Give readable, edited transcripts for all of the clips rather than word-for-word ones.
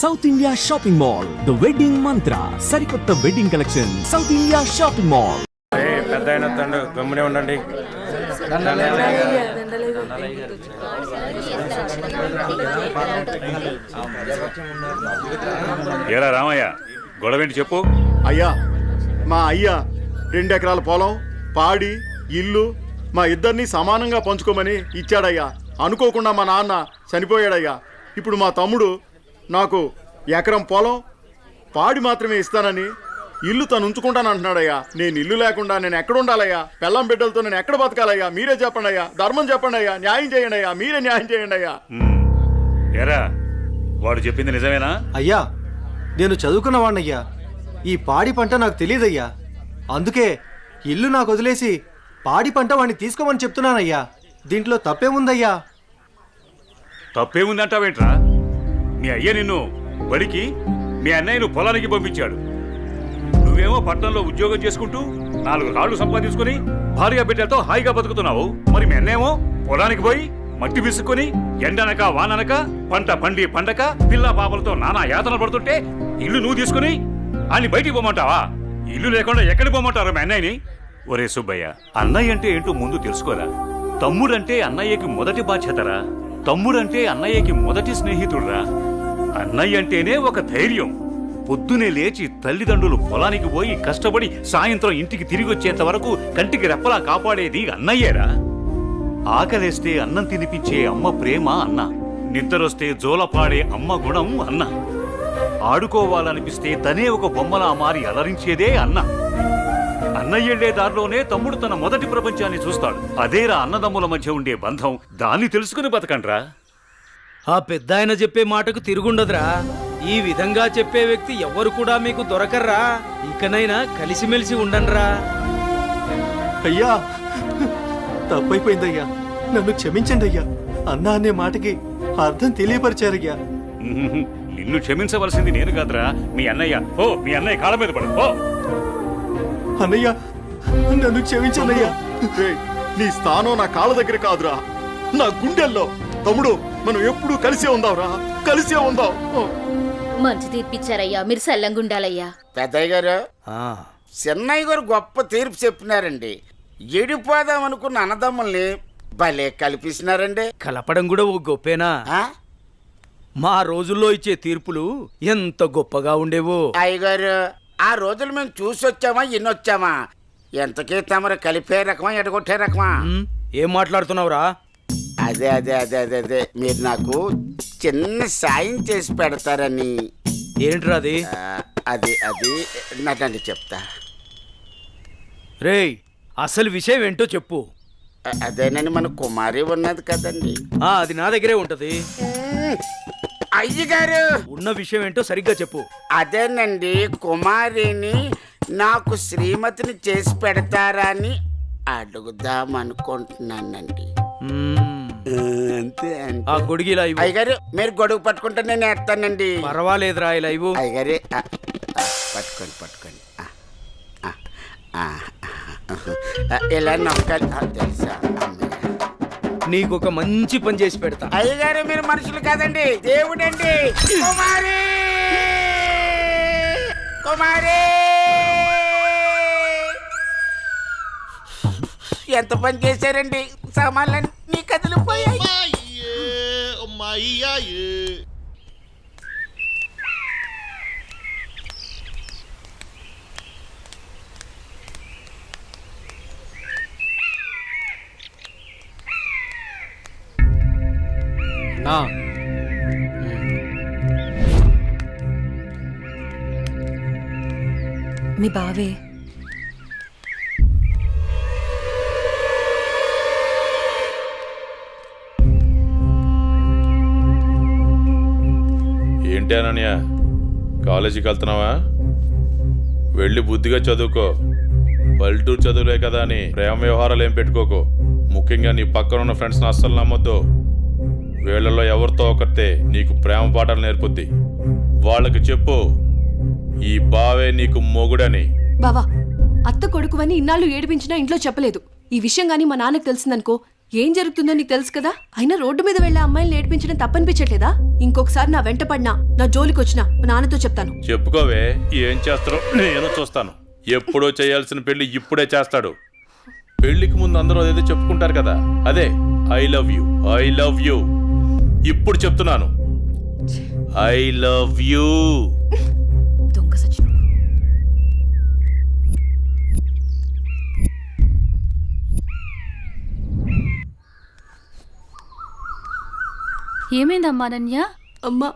South India shopping mall the wedding మంత్ర సరికొత్త wedding collection south India shopping mall. పెద్ద అయిన తండ్రి గమ్మునే ఉండండి. ఏరా రామయ్య, గొడవేంటి చెప్పు. అయ్యా, మా అయ్యా 2 ఎకరాల పొలం, పాడి, ఇల్లు మా ఇద్దరిని సమానంగా పంచుకోమని ఇచ్చాడయ్యా. అనుకోకుండా మా నాన్న చనిపోయాడయ్యా. ఇప్పుడు మా తమ్ముడు నాకు ఎకరం పొలం, పాడి మాత్రమే ఇస్తానని ఇల్లు తను ఉంచుకుంటానంటున్నాడయ్యా. నేను ఇల్లు లేకుండా నేను ఎక్కడ ఉండాలయ్యా? పెళ్ళం బిడ్డలతో నేను ఎక్కడ బతకాలయ్యా? మీరే చెప్పండి అయ్యా, ధర్మం చెప్పండి అయ్యా, న్యాయం చేయండి అయ్యా, మీరే న్యాయం చేయండి అయ్యా. ఏరా, వాడు చెప్పింది నిజమేనా? అయ్యా, నేను చదువుకున్నవాణ్ణయ్యా. ఈ పాడి పంట నాకు తెలియదయ్యా. అందుకే ఇల్లు నాకు వదిలేసి పాడి పంట వాడిని తీసుకోమని చెప్తున్నానయ్యా. దీంట్లో తప్పేముందయ్యా? తప్పేముందంటావేంట్రా? మీ అయ్య నిన్ను బడికి, మీ అన్నయ్యను పొలానికి పంపించాడు. నువ్వేమో పట్టణంలో ఉద్యోగం చేసుకుంటూ 4 కాళ్ళు సంపాదించుకుని భార్య బిడ్డలతో హాయిగా బతుకుతున్నావు. మరి మీ అన్నేమో పొలానికి పోయి మట్టి విసుక్కుని ఎండనక వాననక పంట పండి పండక పిల్ల పాపలతో నానా యాతన పడుతుంటే ఇల్లు నువ్వు తీసుకుని అన్ని బయటికి పోమంటావా? ఇల్లు లేకుండా ఎక్కడికి పోమంటారు మీ అన్నయ్యని? ఒరే సుబ్బయ్య, అన్నయ్య అంటే ఏంటో ముందు తెలుసుకోరా. తమ్ముడంటే అన్నయ్యకి మొదటి బాధ్యతరా. తమ్ముడంటే అన్నయ్యకి మొదటి స్నేహితుడురా. అన్నయ్య అంటేనే ఒక ధైర్యం. పొద్దునే లేచి తల్లిదండ్రులు పొలానికి పోయి కష్టపడి సాయంత్రం ఇంటికి తిరిగి వచ్చేంత వరకు కంటికి రెప్పలా కాపాడేది అన్నయ్యేరా. ఆకలేస్తే అన్నం తినిపించే అమ్మ ప్రేమ అన్న. నిద్రొస్తే జోలపాడే అమ్మ గుణం అన్న. ఆడుకోవాలనిపిస్తే తనే ఒక బొమ్మలా మారి అలరించేదే అన్న. అన్నయ్యెళ్లే దారిలోనే తమ్ముడు తన మొదటి ప్రపంచాన్ని చూస్తాడు. అదేరా అన్నదమ్ముల మధ్య ఉండే బంధం. దాన్ని తెలుసుకుని బతకండ్రా. ఆ పెద్దాయన చెప్పే మాటకు తిరుగుండదురా. ఈ విధంగా చెప్పే వ్యక్తి ఎవ్వరు కూడా మీకు దొరకర్రా. ఇకనైనా కలిసిమెలిసి ఉండండిరా. అయ్యా, తప్పైపోయిందయ్యా. నన్ను క్షమించండి అయ్యా. అన్నా అనే మాటకి అర్థం తెలియపరిచారయ్యా. నిన్ను క్షమించవలసింది నేను కాదురా, మీ అన్నయ్య. ఓ, మీ అన్నయ్య కాళ్ళ మీద పడు. ఓ అన్నయ్య, నన్ను క్షమించండి అయ్యా. రేయ్, నీ స్థానం నా కాళ్ళ దగ్గర కాదురా, నా గుండెల్లో. తమ్ముడు, మనం ఎప్పుడూ కలిసే ఉందాంరా, కలిసే ఉందాం. మంచి తీర్పిచ్చారయ్యా, మీరు సల్లంగుండాలయ్యా. పెద్దయ్య గారు, చిన్నయ్య గారు గొప్ప తీర్పు చెప్పినారండి. ఎడిపోదాం అనుకున్న అన్నదమ్ముల్ని భలే కల్పిస్తున్నారండి. కలపడం కూడా ఓ గొప్పేనా? మా రోజుల్లో ఇచ్చే తీర్పులు ఎంత గొప్పగా ఉండేవో. అయ్యగారు, ఆ రోజులు మేము చూసొచ్చామా ఎన్నొచ్చామా? ఎంతకీ తమరు కలిపే రకమా ఎడగొట్టే రకమా? ఏం మాట్లాడుతున్నావురా? అదే అదే అదే అదే అదే మీరు నాకు చిన్న సాయం చేసి పెడతారని. ఏంట్రా అది? అది అది నాకండి చెప్తా. రేయ్, అసలు విషయం ఏంటో చెప్పు. అదేనండి, మన కుమారి ఉన్నది కదండి. అది నా దగ్గరే ఉంటది. అయ్యగారు, ఉన్న విషయం ఏంటో సరిగ్గా చెప్పు. అదేనండి, కుమారిని నాకు శ్రీమతిని చేసి పెడతారని అడుగుదాం అనుకుంటున్నానండి. అంతే ఆ గొడుగు ఇలా ఇవ్వు. అయ్యగారు, మీరు గొడుగు పట్టుకుంటే నేను ఎత్తానండి. పర్వాలేదురా, ఇలా ఇవ్వు. అయ్యగారి పట్టుకోండి పట్టుకోండి. ఇలా నొక్కాలి, తెలుసా? నీకు ఒక మంచి పని చేసి పెడతా. అయ్యగారు, మీరు మనుషులు కాదండి, దేవుడండి. కుమారి, కుమారి, ఎంత పని చేశారండి? సామాన్లన్నీ కదిలిపోయాయి. మీ బావే ఏంటి అనన్య, కాలేజీకి వెళ్తున్నావా? వెళ్ళి బుద్ధిగా చదువుకో. పల్లెటూరు చదువులే కదా అని ప్రేమ వ్యవహారాలు ఏం పెట్టుకోకు. ముఖ్యంగా నీ పక్కన ఉన్న ఫ్రెండ్స్ని అస్సలు నమ్మొద్దు. వీళ్ళలో ఎవరితో ఒకరితే నీకు ప్రేమ పాఠాలు నేర్పుద్ది. వాళ్ళకి చెప్పు, ఈ బావే నీకు మొగుడని. బావా, అత్త కొడుకువని ఇన్నాళ్ళు ఏడిపించినా ఇంట్లో చెప్పలేదు. ఈ విషయం గానీ మా నాన్నకు తెలిసిందనుకో, ఏం జరుగుతుందో నీకు తెలుసు కదా. అయినా రోడ్డు మీద వెళ్ళే అమ్మాయిలు నేర్పించడం తప్పనిపించట్లేదా? ఇంకొకసారి నా వెంట పడినా, నా జోలికి వచ్చినా మా నాన్నతో చెప్తాను. చెప్పుకోవే, ఏం చేస్తారో నేను చూస్తాను. ఎప్పుడో చేయాల్సిన పెళ్లి ఇప్పుడే చేస్తాడు. పెళ్లికి ముందు అందరూ అదేదో చెప్పుకుంటారు కదా, అదే I love you, I love you. ఇప్పుడు చెప్తున్నాను, ఐ లవ్ యూ. దొంగ సచిన. ఏమైందమ్మా అనన్య? అమ్మా,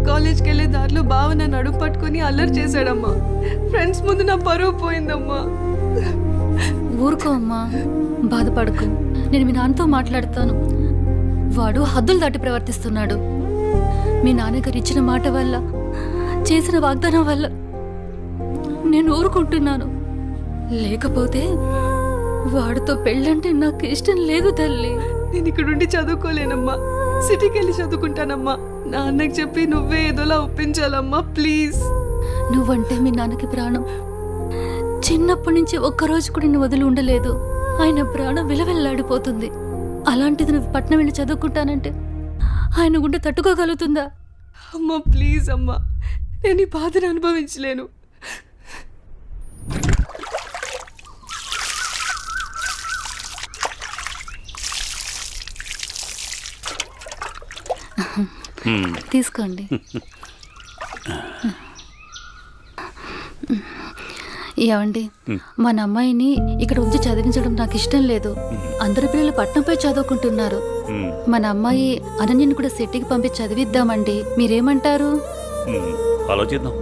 కాలేజ్కి వెళ్ళే దారిలో బావ నన్ను అడుగు పట్టుకుని అల్లరి చేశాడమ్మా. ఫ్రెండ్స్ ముందు నా పరువు పోయిందమ్మా. ఊరుకో అమ్మా, బాధపడకు. నేను మీ నాన్నతో మాట్లాడతాను. వాడు హద్దులు దాటి ప్రవర్తిస్తున్నాడు. మీ నాన్నగారు ఇచ్చిన మాట వల్ల, చేసిన వాగ్దానం వల్ల నేను ఊరుకుంటున్నాను. లేకపోతే వాడితో పెళ్ళంటే నాకు ఇష్టం లేదు తల్లి. నేను ఇక్కడ ఉండి చదువుకోలేనమ్మా, సిటీకి వెళ్ళి చదువుకుంటానమ్మా. నాన్నకి చెప్పి నువ్వే ఏదోలా ఒప్పించాలమ్మా, ప్లీజ్. నువ్వంటే మీ నాన్నకి ప్రాణం. చిన్నప్పటి నుంచి ఒక్కరోజు కూడా నేను వదిలి ఉండలేదు. ఆయన ప్రాణం విలవిల్లాడిపోతుంది. అలాంటిది నువ్వు పట్నం వెళ్ళి చదువుకుంటానంటే ఆయన గుండె తట్టుకోగలుగుతుందా? అమ్మా ప్లీజ్ అమ్మా, నేను ఈ బాధను అనుభవించలేను. తీసుకోండి. ఏమండి, మన అమ్మాయిని ఇక్కడ ఉంచి చదివించడం నాకు ఇష్టం లేదు. అందరి పిల్లలు పట్నంపై చదువుకుంటున్నారు. మన అమ్మాయి అనన్యని కూడా సిటీకి పంపి చదివిద్దామండి. మీరేమంటారు? ఆలోచిద్దాం.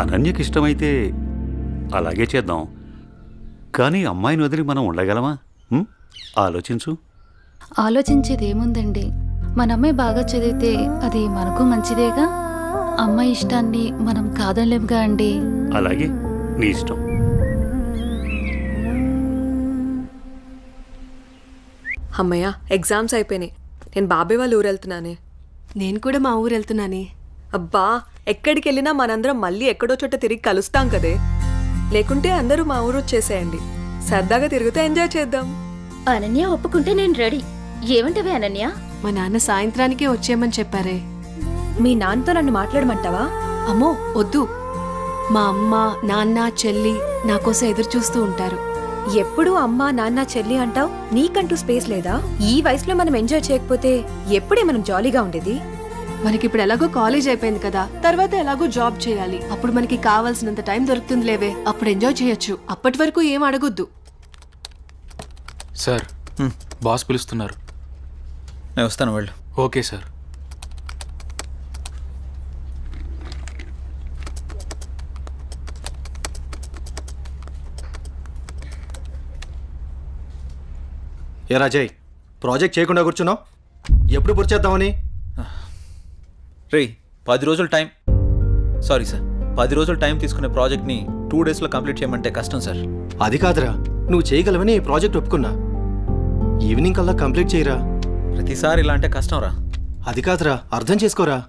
అనన్యకి ఇష్టమైతే అలాగే చేద్దాం. కానీ అమ్మాయిని వదిలి మనం ఉండగలమా? ఆలోచించు. ఆలోచించేది ఏముందండి, మన అమ్మాయి బాగా చదివితే అది మనకు మంచిదేగా. అమ్మాయి ఇష్టాన్ని మనం కాదనలేముగా అండి. అలాగే, నీ ఇష్టం. అమ్మయ్య, ఎగ్జామ్స్ అయిపోయినాయి. నేను బాబాయ్ వాళ్ళ ఊరు వెళ్తున్నానే. నేను కూడా మా ఊరు వెళ్తున్నానే. అబ్బా, ఎక్కడికి వెళ్ళినా మనందరం మళ్ళీ ఎక్కడో చోట తిరిగి కలుస్తాం కదే. లేకుంటే అందరూ మా ఊరు వచ్చేసేయండి. సరదాగా తిరుగుతూ ఎంజాయ్ చేద్దాం. అనన్య ఒప్పుకుంటే నేను రెడీ. ఏమంటవే అనన్య? మా నాన్న సాయంత్రానికే వచ్చేయమని చెప్పారే. మీ నాన్నతో నన్ను మాట్లాడమంటావా? అమ్మో వద్దు. మా అమ్మ, నాన్న, చెల్లి నా కోసం ఎదురు చూస్తూ ఉంటారు. ఎప్పుడూ అమ్మ, నాన్న, చెల్లి అంటావు. నీకంటూ స్పేస్ లేదా? ఈ వయసులో మనం ఎంజాయ్ చేయకపోతే ఎప్పుడే మనం జాలీగా ఉండేది? మనకిప్పుడు ఎలాగో కాలేజ్ అయిపోయింది కదా, తర్వాత ఎలాగో జాబ్ చేయాలి. అప్పుడు మనకి కావాల్సినంత టైం దొరుకుతుంది లేవే, అప్పుడు ఎంజాయ్ చేయొచ్చు. అప్పటి వరకు ఏం అడగొద్దు. సార్, బాస్ పిలుస్తున్నారు. నేను వస్తాను, వెళ్ళు. Okay sir. ఏ రాజయ్, ప్రాజెక్ట్ చేయకుండా కూర్చున్నావు? ఎప్పుడు పూర్తి చేద్దామని? రే, 10 రోజులు టైం. సారీ సార్, 10 రోజులు టైం తీసుకునే ప్రాజెక్ట్ని 2 డేస్లో కంప్లీట్ చేయమంటే కష్టం సార్. అది కాదురా, నువ్వు చేయగలవని ఈ ప్రాజెక్ట్ ఒప్పుకున్నా. ఈవినింగ్ కల్లా కంప్లీట్ చేయరా. ప్రతిసారి ఇలా అంటే కష్టం రా. అది కాదురా, అర్థం చేసుకోరా.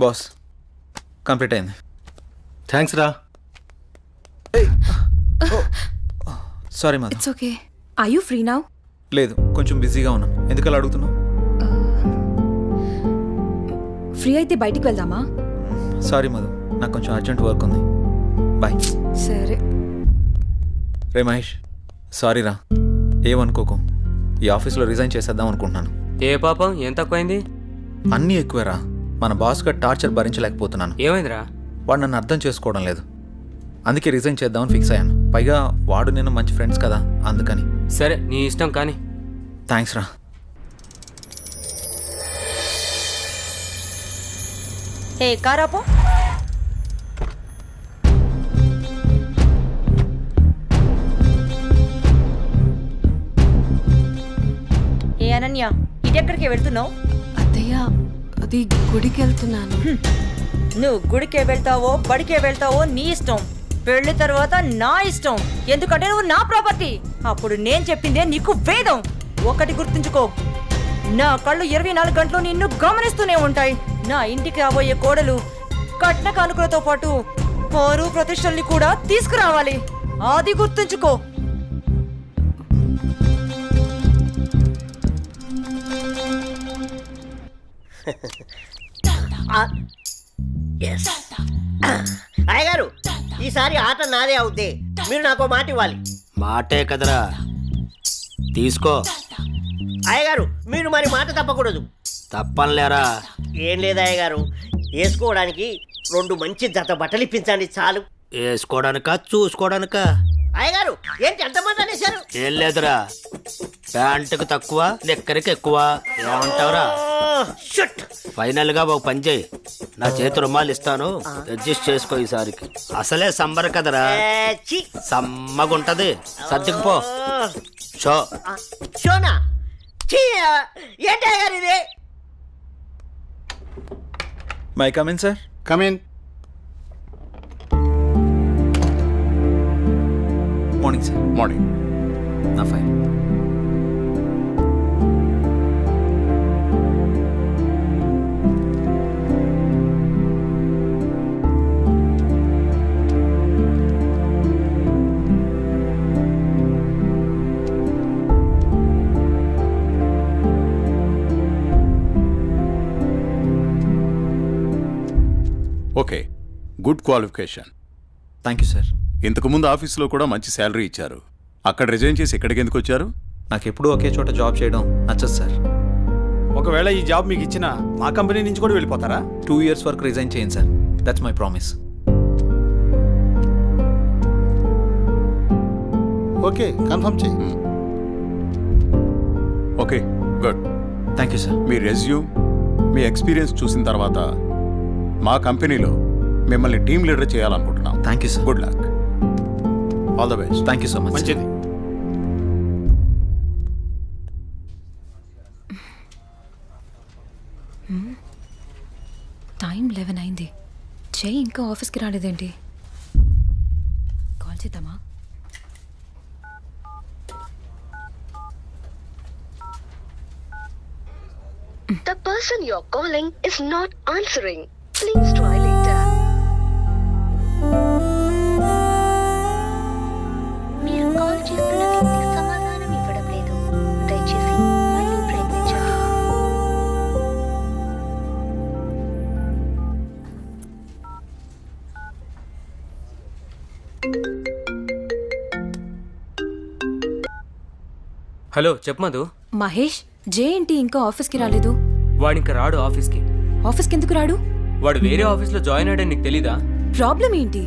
బాస్, కంప్లీట్ అయింది. థ్యాంక్స్ రా. సారీ మా. It's okay. Are you free now? లేదు, కొంచెం బిజీగా ఉన్నాను. ఎందుకలా అడుగుతున్నావు? ఫ్రీ అయితే బయటికి వెళ్దామా? సారీ మధు, నాకు కొంచెం అర్జెంట్ వర్క్ ఉంది. బాయ్. సరే. రే మహేష్, సారీ రా, ఏమనుకోకు. ఈ ఆఫీస్లో రిజైన్ చేసేద్దాం అనుకుంటున్నాను. ఏ పాపం, ఏం తక్కువైంది? అన్నీ ఎక్కువేరా. మన బాస్గా టార్చర్ భరించలేకపోతున్నాను. ఏమైందిరా? వాడు నన్ను అర్థం చేసుకోవడం లేదు. అందుకే రిజైన్ చేద్దామని ఫిక్స్ అయ్యాను. పైగా వాడు నేను మంచి ఫ్రెండ్స్ కదా, అందుకని. సరే, నీ ఇష్టం కానీ. థ్యాంక్స్ రా. ఏ కారాపో. ఏ అనన్య, ఇటెక్కడికి వెళ్తున్నావు? అత్తయ్య, అది గుడికి వెళ్తున్నాను. నువ్వు గుడికే వెళ్తావో బడికే వెళ్తావో నీ ఇష్టం. పెళ్లి తర్వాత నా ఇష్టం. ఎందుకంటే నువ్వు నా ప్రాపర్టీ. అప్పుడు నేను చెప్పిందే నీకు వేదం. ఒకటి గుర్తుంచుకో, నా కళ్ళు 24 గంటలు నిన్ను గమనిస్తూనే ఉంటాయి. నా ఇంటికి రాబోయే కోడలు కట్న కానుకలతో పాటు పరువు ప్రతిష్టల్ని కూడా తీసుకురావాలి. అది గుర్తుంచుకో. అయ్యగారు, ఈసారి ఆట నాదే అవుద్ది. మీరు నాకు మాట ఇవ్వాలి. మాటే కదరా, తీసుకో. అయ్యగారు, మీరు మరి మాట తప్పకూడదు. తప్పనిలేరా. ఏం లేదు అయ్యగారు, వేసుకోవడానికి 2 మంచి జత బట్టలు ఇప్పించండి చాలు. వేసుకోవడానికా చూసుకోవడానికా? అయ్యగారు, ఏంటి ఎంతమంది అనేశారు? ఏం లేదురా, ప్యాంటుకు తక్కువ నిక్కరికి ఎక్కువ. ఏమంటావురా? ఫైనల్ గా ఒక పని చేయి, నా చేతి రుమాలు ఇస్తాను, అడ్జస్ట్ చేసుకో ఈసారికి. అసలే సంబర కదరా, సమ్మగుంటది. సర్దుకుపో. షో షోనా? ఏంటి అయ్యగారు ఇది? May come in sir. Come in. Morning sir. Morning. నా file. Okay, good qualification. Thank you sir. ఇంతకుముందు ఆఫీస్లో కూడా మంచి శాలరీ ఇచ్చారు. అక్కడ రిజైన్ చేసి ఇక్కడికి ఎందుకు వచ్చారు? నాకు ఎప్పుడూ ఒకే చోట జాబ్ చేయడం నచ్చదు సార్. ఒకవేళ ఈ జాబ్ మీకు ఇచ్చిన మా కంపెనీ నుంచి కూడా వెళ్ళిపోతారా? 2 years వరకు రిజైన్ చేయండి sir. That's my promise. Okay, confirm చేయి. Okay, good. Thank you sir. మీ రెజ్యూమ్, మీ ఎక్స్పీరియన్స్ చూసిన తర్వాత మా కంపెనీలో మిమ్మల్ని టీమ్ లీడర్ చేయాలనుకుంటున్నాం. Thank you sir. Good luck. All the best. Thank you so much. మంచిది. టైం 11 అయింది. జై ఇంకా ఆఫీస్కి రాలేదేంటి? కాల్ చేద్దామా? The person you're calling is not answering. Please try later. మీరు కాల్ చేస్తున్న వ్యక్తి సమాధానం ఇవ్వడం లేదు. దయచేసి మళ్ళీ ప్రయత్నించండి. హలో, చెప్పు మధు. మహేష్, జే ఏంటి ఇంకా ఆఫీస్కి రాలేదు? వాడు ఇంకా రాడు ఆఫీస్కి. ఆఫీస్కి ఎందుకు రాడు? వాడు వేరే ఆఫీస్లో జాయిన్ అయ్యాడని నీకు తెలీదా? ప్రాబ్లం ఏంటి?